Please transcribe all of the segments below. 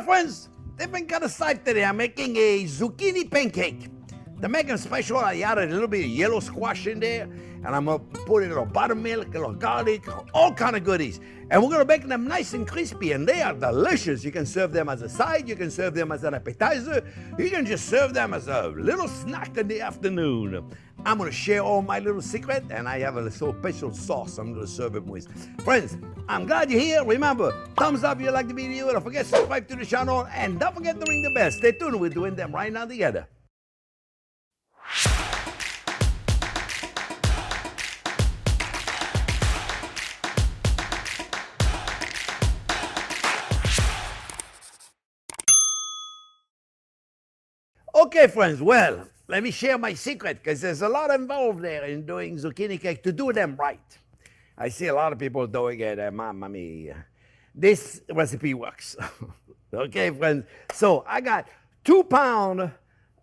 Well, friends, different kind of side today. I'm making a zucchini pancake. To make them special, I added a little bit of yellow squash in there, and I'm gonna put a little buttermilk, a little garlic, all kind of goodies. And we're gonna make them nice and crispy, and they are delicious. You can serve them as a side, you can serve them as an appetizer, you can just serve them as a little snack in the afternoon. I'm gonna share all my little secret, and I have a little special sauce I'm gonna serve it with. Friends, I'm glad you're here. Remember, thumbs up if you like the video. Don't forget to subscribe to the channel, and don't forget to ring the bell. Stay tuned, we're doing them right now together. Okay, friends, well, let me share my secret, because there's a lot involved there in doing zucchini cake to do them right. I see a lot of people doing it, mamma mia. This recipe works. Okay, friends, so I got 2 pounds,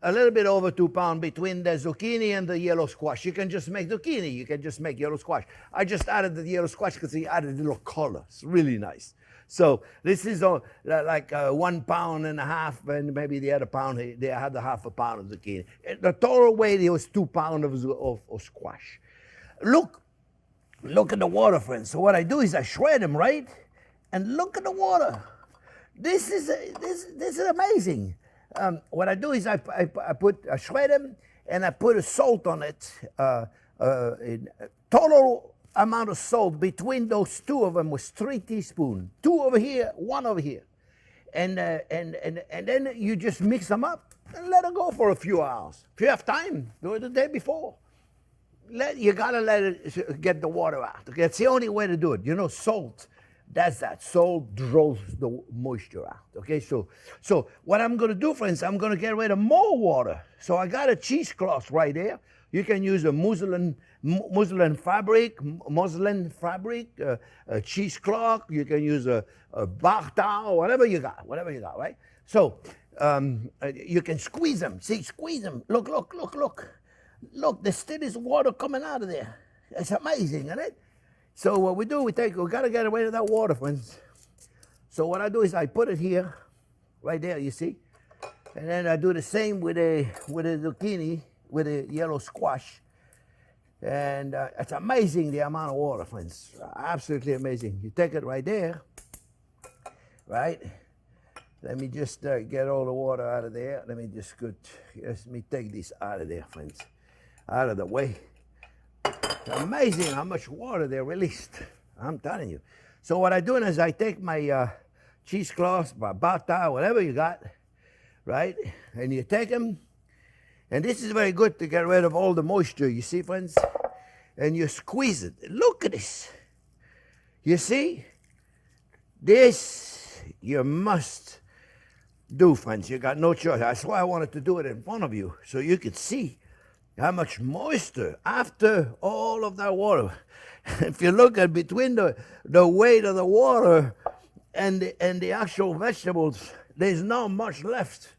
a little bit over 2 pounds between the zucchini and the yellow squash. You can just make zucchini, you can just make yellow squash. I just added the yellow squash because it added a little color. It's really nice. So this is like 1.5 pounds, and maybe the other pound, they had a half a pound of zucchini. The total weight was 2 pounds of squash. Look at the water, friends. So what I do is I shred them, right? And look at the water. This is amazing. What I do is I shred them, and I put a salt on it. Total amount of salt between those two of them was 3 teaspoons. 2 over here, 1 over here. And then you just mix them up and let it go for a few hours. If you have time, do it the day before. You gotta let it get the water out. Okay? That's the only way to do it. You know, salt does that. Salt draws the moisture out. Okay, so what I'm gonna do, friends, I'm gonna get rid of more water. So I got a cheesecloth right there. You can use a muslin fabric, a cheesecloth. You can use a bar towel, whatever you got, right? So you can squeeze them. See, squeeze them. Look. Look, there's still is water coming out of there. It's amazing, isn't it? So what we do, we gotta get rid of that water, friends. So what I do is I put it here, right there, you see? And then I do the same with a zucchini, with a yellow squash. And it's amazing the amount of water, friends. Absolutely amazing. You take it right there, right? Let me just get all the water out of there. Let me take this out of there, friends. Out of the way. It's amazing how much water they released. I'm telling you. So what I do is I take my cheesecloth, my bar towel, whatever you got, right? And you take them. And this is very good to get rid of all the moisture, you see, friends? And you squeeze it. Look at this. You see? This you must do, friends. You got no choice. That's why I wanted to do it in front of you, so you could see how much moisture after all of that water. If you look at between the weight of the water and the actual vegetables, there's not much left.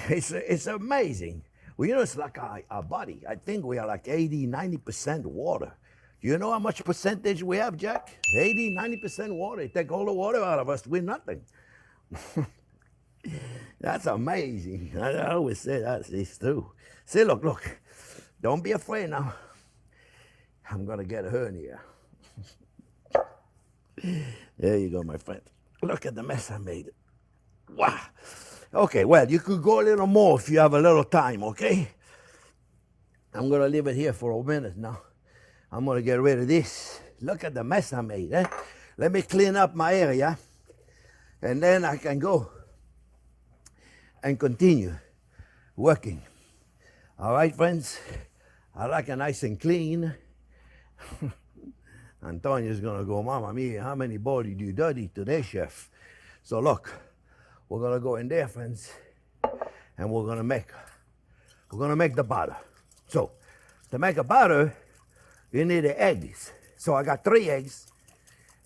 It's amazing. Well, you know, it's like our body. I think we are like 80-90% water. Do you know how much percentage we have, Jack? 80-90% water. You take all the water out of us, we're nothing. That's amazing. I always say that. It's true. See, look. Don't be afraid now. I'm going to get a hernia. There you go, my friend. Look at the mess I made. Wow. Okay, well, you could go a little more if you have a little time, okay? I'm going to leave it here for a minute now. I'm going to get rid of this. Look at the mess I made, eh? Let me clean up my area, and then I can go and continue working. All right, friends? I like it nice and clean. Antonia's going to go, Mama mia, how many bowls did you dirty today, chef? So look. We're gonna go in there, friends, and we're gonna make the batter. So, to make a batter, you need the eggs. So I got 3 eggs,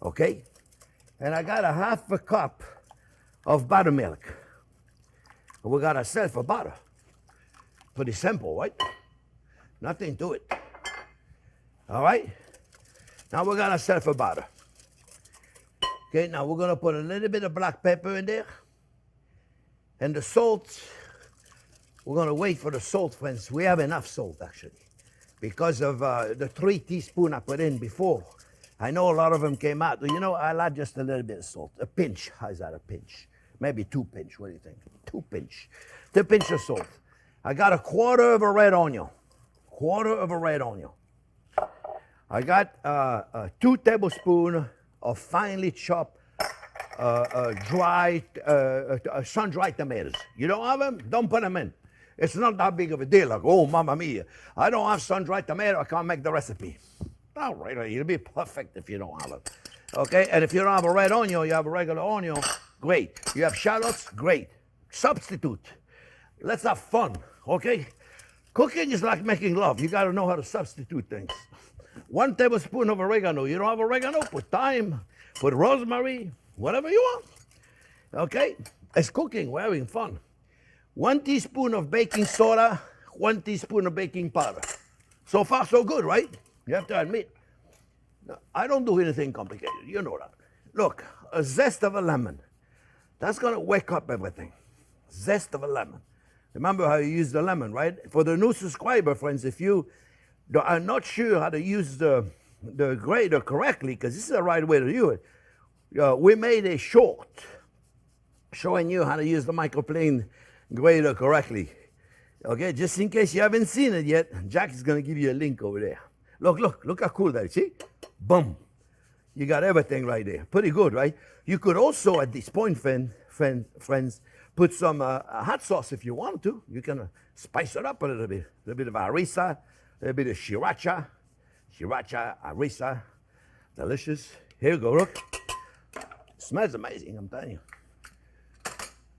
okay? And I got a half a cup of buttermilk. We got ourselves a batter. Pretty simple, right? Nothing to it. All right? Now we got ourselves a batter. Okay, now we're gonna put a little bit of black pepper in there. And the salt, we're going to wait for the salt, friends. We have enough salt, actually, because of the 3 teaspoons I put in before. I know a lot of them came out. You know, I'll add just a little bit of salt. A pinch. How's that, a pinch? Maybe 2 pinch. What do you think? 2 pinch. 2 pinch of salt. I got a quarter of a red onion. Quarter of a red onion. I got 2 tablespoons of finely chopped sun-dried tomatoes. You don't have them? Don't put them in. It's not that big of a deal. Like, oh, mamma mia, I don't have sun-dried tomato. I can't make the recipe. All right, it'll be perfect if you don't have it. Okay, and if you don't have a red onion, you have a regular onion, great. You have shallots, great. Substitute. Let's have fun, okay? Cooking is like making love. You got to know how to substitute things. 1 tablespoon of oregano. You don't have oregano? Put thyme, put rosemary, whatever you want. Okay? It's cooking. We're having fun. 1 teaspoon of baking soda, 1 teaspoon of baking powder. So far, so good, right? You have to admit. Now, I don't do anything complicated. You know that. Look, a zest of a lemon. That's going to wake up everything. Zest of a lemon. Remember how you use the lemon, right? For the new subscriber, friends, if you are not sure how to use the grater correctly, because this is the right way to do it, we made a short showing you how to use the microplane grater correctly. Okay, just in case you haven't seen it yet, Jack is going to give you a link over there. Look how cool that is. See? Boom. You got everything right there. Pretty good, right? You could also, at this point, friends, put some hot sauce if you want to. You can spice it up a little bit. A little bit of harissa, a little bit of sriracha. Sriracha, harissa. Delicious. Here you go, look. It smells amazing, I'm telling you.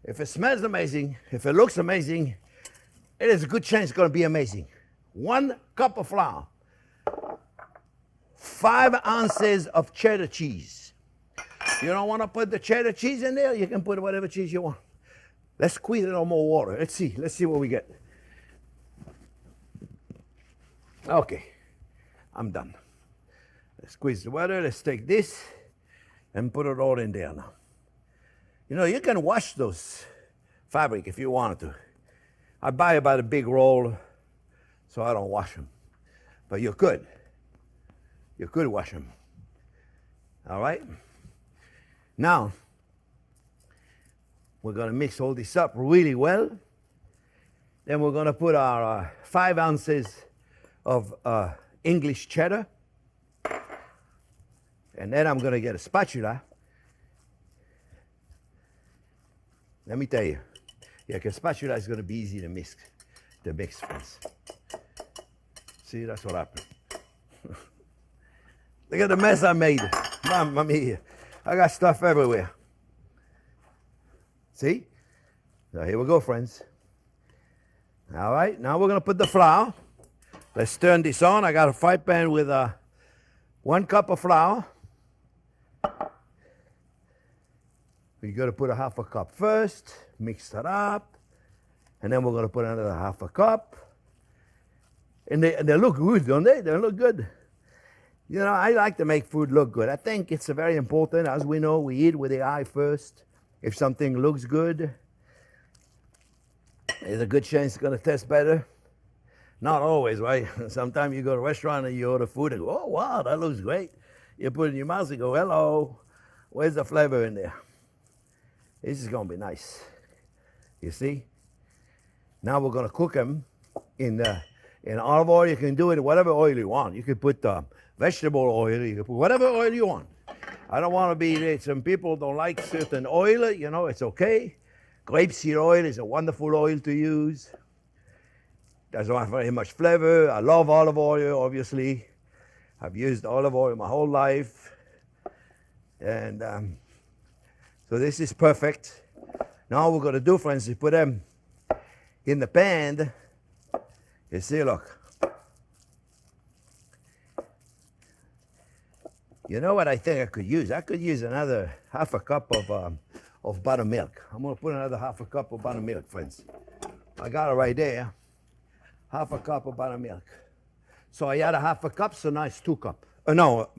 If it smells amazing, if it looks amazing, it is a good chance it's going to be amazing. 1 cup of flour. 5 ounces of cheddar cheese. You don't want to put the cheddar cheese in there? You can put whatever cheese you want. Let's squeeze it on more water. Let's see what we get. Okay, I'm done. Let's squeeze the water. Let's take this and put it all in there now. You know, you can wash those fabric if you wanted to. I buy about a big roll, so I don't wash them. But you could. You could wash them. All right? Now, we're going to mix all this up really well. Then we're going to put our 5 ounces of English cheddar. And then I'm going to get a spatula. Let me tell you. Yeah, because spatula is going to be easy to mix, friends. See, that's what happened. Look at the mess I made. Mamma mia. I got stuff everywhere. See? So here we go, friends. All right, now we're going to put the flour. Let's turn this on. I got a fry pan with 1 cup of flour. We're going to put a 1/2 cup first, mix that up, and then we're going to put another 1/2 cup. And they look good, don't they? They look good. You know, I like to make food look good. I think it's very important. As we know, we eat with the eye first. If something looks good, there's a good chance it's going to taste better. Not always, right? Sometimes you go to a restaurant and you order food and go, oh, wow, that looks great. You put it in your mouth and go, hello, where's the flavor in there? This is going to be nice. You see? Now we're going to cook them in olive oil. You can do it in whatever oil you want. You can put vegetable oil. You can put whatever oil you want. I don't want to be, some people don't like certain oil. You know, it's okay. Grapeseed oil is a wonderful oil to use. Doesn't have very much flavor. I love olive oil, obviously. I've used olive oil my whole life. And so this is perfect. Now what we're going to do, friends, is put them in the pan. You see, look. You know what I think I could use? I could use another 1/2 cup of buttermilk. I'm going to put another 1/2 cup of buttermilk, friends. I got it right there. 1/2 cup of buttermilk. So I add a 1/2 cup, so now it's 2 cup. No,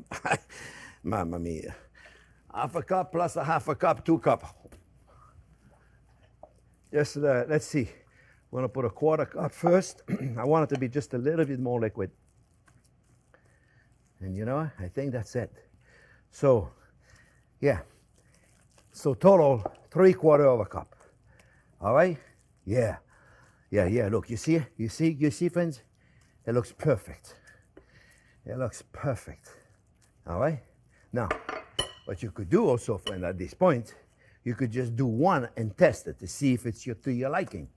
mamma mia. 1/2 cup plus a 1/2 cup, 2 cup. Just, let's see. I'm going to put a quarter cup first. I want it to be just a little bit more liquid. And you know, I think that's it. So, yeah. So total, 3/4 of a cup. All right? Yeah. Yeah. Look, you see, friends? It looks perfect. It looks perfect. All right? Now, what you could do also, friend, at this point, you could just do one and test it to see if it's to your liking.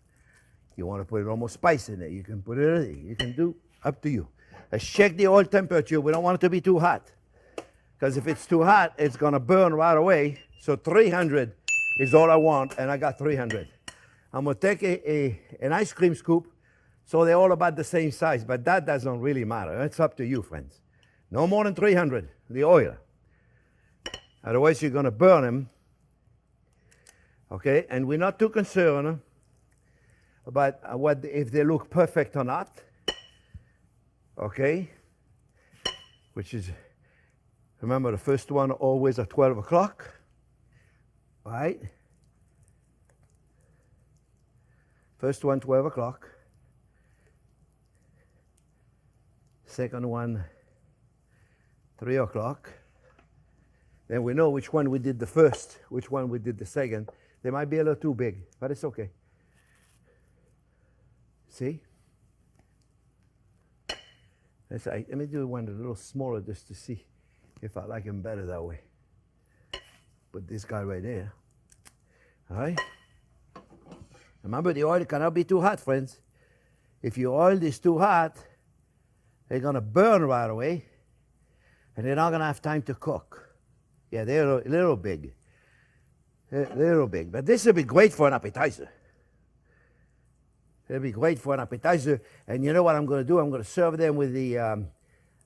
You want to put a little more spice in it, you can put it, you can do, up to you. Let's check the oil temperature. We don't want it to be too hot. Because if it's too hot, it's going to burn right away. So 300 is all I want, and I got 300. I'm going to take an ice cream scoop, so they're all about the same size, but that doesn't really matter. It's up to you, friends. No more than 300, the oil. Otherwise, you're going to burn them. Okay, and we're not too concerned about if they look perfect or not. Okay, which is, remember, the first one always at 12 o'clock, right? First one, 12 o'clock. Second one, 3 o'clock. Then we know which one we did the first, which one we did the second. They might be a little too big, but it's okay. See? Let me do one a little smaller just to see if I like them better that way. Put this guy right there. All right? Remember, the oil cannot be too hot, friends. If your oil is too hot, they're going to burn right away, and they're not going to have time to cook. Yeah, they're a little big. They're a little big. But this would be great for an appetizer. It'll be great for an appetizer. And you know what I'm going to do? I'm going to serve them with the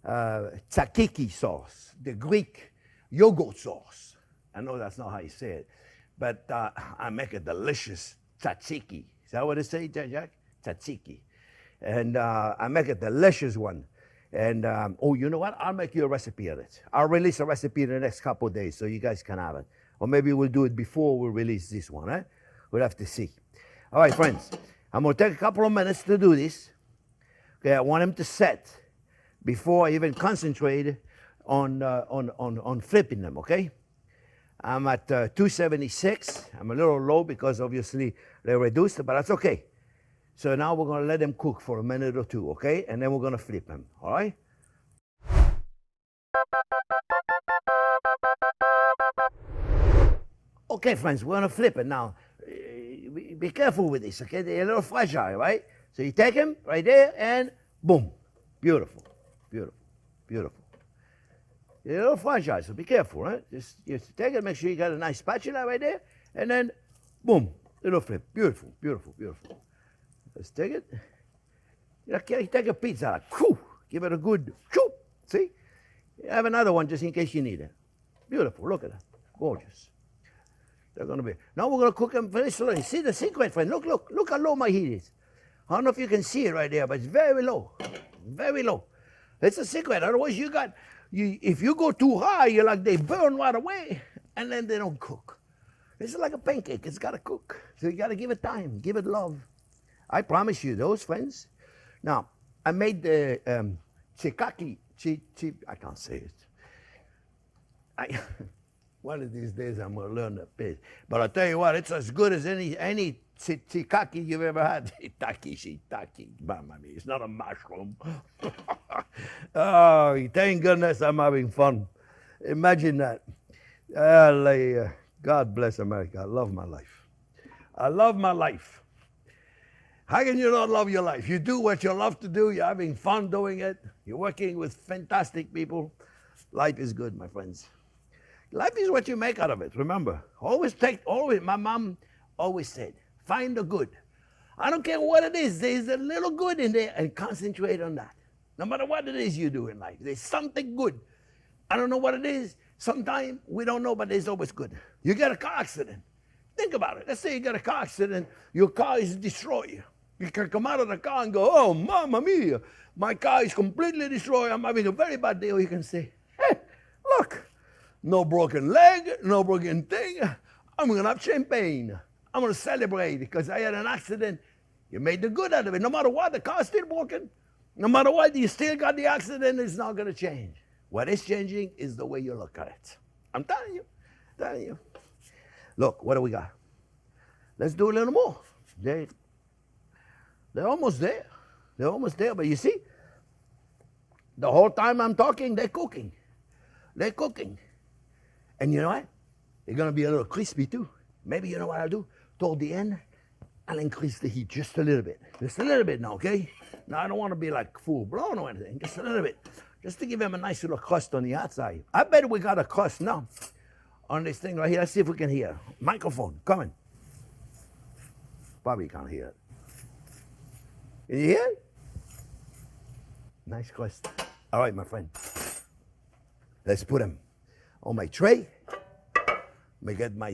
tzatziki sauce, the Greek yogurt sauce. I know that's not how you say it, but I make a delicious tzatziki. Is that what it says, Jack? Tzatziki. And I make a delicious one. And, oh, you know what? I'll make you a recipe of it. I'll release a recipe in the next couple of days so you guys can have it. Or maybe we'll do it before we release this one, eh? We'll have to see. All right, friends. I'm going to take a couple of minutes to do this. Okay, I want them to set before I even concentrate on flipping them, okay? I'm at 276. I'm a little low because obviously they're reduced, but that's okay. So now we're going to let them cook for a minute or two, okay? And then we're going to flip them, all right? Okay, friends, we're going to flip it now. Be careful with this, okay? They're a little fragile, right? So you take them right there and boom. Beautiful, beautiful, beautiful. They're a little fragile, so be careful, right? Just take it, make sure you got a nice spatula right there, and then boom, little flip. Beautiful, beautiful, beautiful. Let's take it. You take a pizza, whew, give it a good, whew, see? You have another one just in case you need it. Beautiful, look at that, gorgeous. They're going to be. Now we're going to cook them very slowly. See the secret, friend? Look how low my heat is. I don't know if you can see it right there, but it's very low, very low. It's a secret. Otherwise, if you go too high, you're like they burn right away, and then they don't cook. It's like a pancake. It's got to cook. So you got to give it time, give it love. I promise you, those friends. Now, I made the I can't say it. One of these days I'm going to learn the pace. But I'll tell you what, it's as good as any shiitake you've ever had. Shiitake, mamma mia. It's not a mushroom. Oh, thank goodness I'm having fun. Imagine that. God bless America. I love my life. I love my life. How can you not love your life? You do what you love to do. You're having fun doing it. You're working with fantastic people. Life is good, my friends. Life is what you make out of it, remember. My mom always said, find the good. I don't care what it is, there's a little good in there and concentrate on that. No matter what it is you do in life, there's something good. I don't know what it is. Sometimes we don't know, but there's always good. You get a car accident. Think about it. Let's say you get a car accident, your car is destroyed. You can come out of the car and go, oh, mamma mia, my car is completely destroyed. I'm having a very bad day. Or you can say, hey, look. No broken leg, no broken thing. I'm going to have champagne. I'm going to celebrate because I had an accident. You made the good out of it. No matter what, the car's still working. No matter what, you still got the accident. It's not going to change. What is changing is the way you look at it. I'm telling you. Telling you. Look, what do we got? Let's do a little more. They're almost there. They're almost there. But you see, the whole time I'm talking, they're cooking. They're cooking. And you know what? They're going to be a little crispy too. Maybe you know what I'll do? Toward the end, I'll increase the heat just a little bit. Just a little bit now, okay? Now, I don't want to be like full blown or anything. Just a little bit. Just to give them a nice little crust on the outside. I bet we got a crust now on this thing right here. Let's see if we can hear. Microphone, coming. Probably can't hear it. Can you hear it? Nice crust. All right, my friend. Let's put them on my tray. Let me get my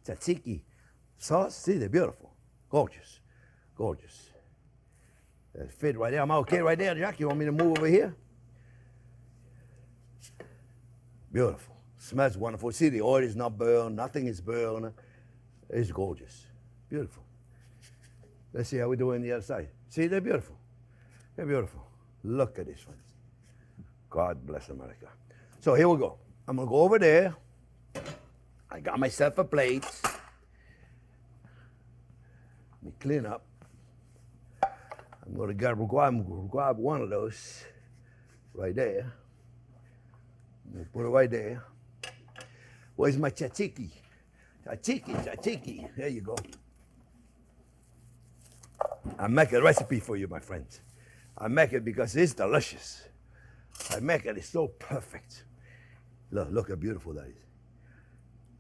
tzatziki sauce. See, they're beautiful. Gorgeous. Gorgeous. They fit right there. I'm okay right there, Jack. You want me to move over here? Beautiful. Smells wonderful. See, the oil is not burned. Nothing is burned. It's gorgeous. Beautiful. Let's see how we do on the other side. See, they're beautiful. They're beautiful. Look at this one. God bless America. So here we go. I'm going to go over there. I got myself a plate. Let me clean up. I'm going to grab one of those right there. I'm going to put it right there. Where's my tzatziki? Tzatziki. There you go. I make a recipe for you, my friends. I make it because it's delicious. I make it, it's so perfect. Look how beautiful that is.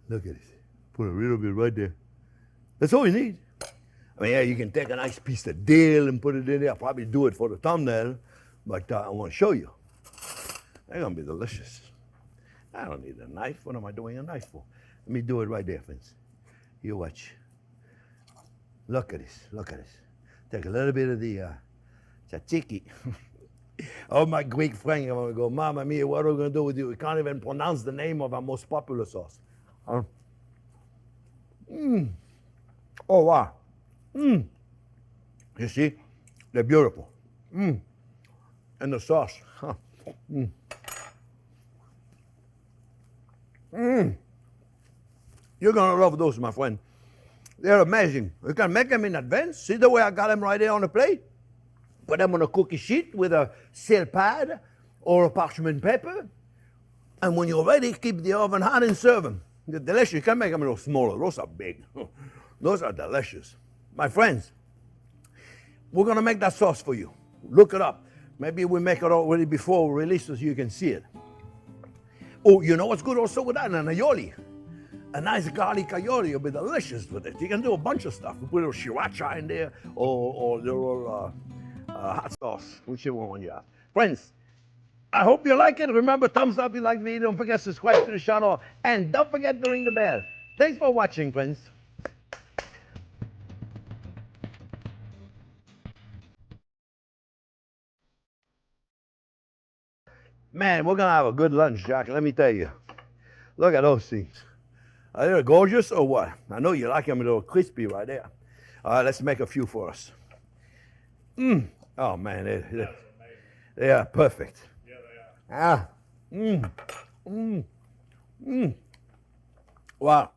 Look at it. Put a little bit right there. That's all you need. I mean, yeah, you can take a nice piece of dill and put it in there. I'll probably do it for the thumbnail, but I want to show you. They're going to be delicious. I don't need a knife. What am I doing a knife for? Let me do it right there, friends. You watch. Look at this. Look at this. Take a little bit of the tzatziki. Oh, my Greek friend, I'm going to go, Mamma mia, what are we going to do with you? We can't even pronounce the name of our most popular sauce. Oh, wow. You see? They're beautiful. And the sauce. Huh. You're going to love those, my friend. They're amazing. You can make them in advance. See the way I got them right there on the plate? Put them on a cookie sheet with a sail pad or a parchment paper. And when you're ready, keep the oven hot and serve them. They're delicious. You can make them a little smaller. Those are big. Those are delicious. My friends, we're going to make that sauce for you. Look it up. Maybe we make it already before we release it so you can see it. Oh, you know what's good also with that? An aioli. A nice garlic aioli will be delicious with it. You can do a bunch of stuff. We put a little sriracha in there or a little hot sauce, whichever one you have. Friends, I hope you like it. Remember, thumbs up if you like the video. Don't forget to subscribe to the channel. And don't forget to ring the bell. Thanks for watching, friends. Man, we're going to have a good lunch, Jack. Let me tell you. Look at those things. Are they gorgeous or what? I know you like them a little crispy right there. All right, let's make a few for us. Oh, man, they are perfect. Yeah, they are. Wow.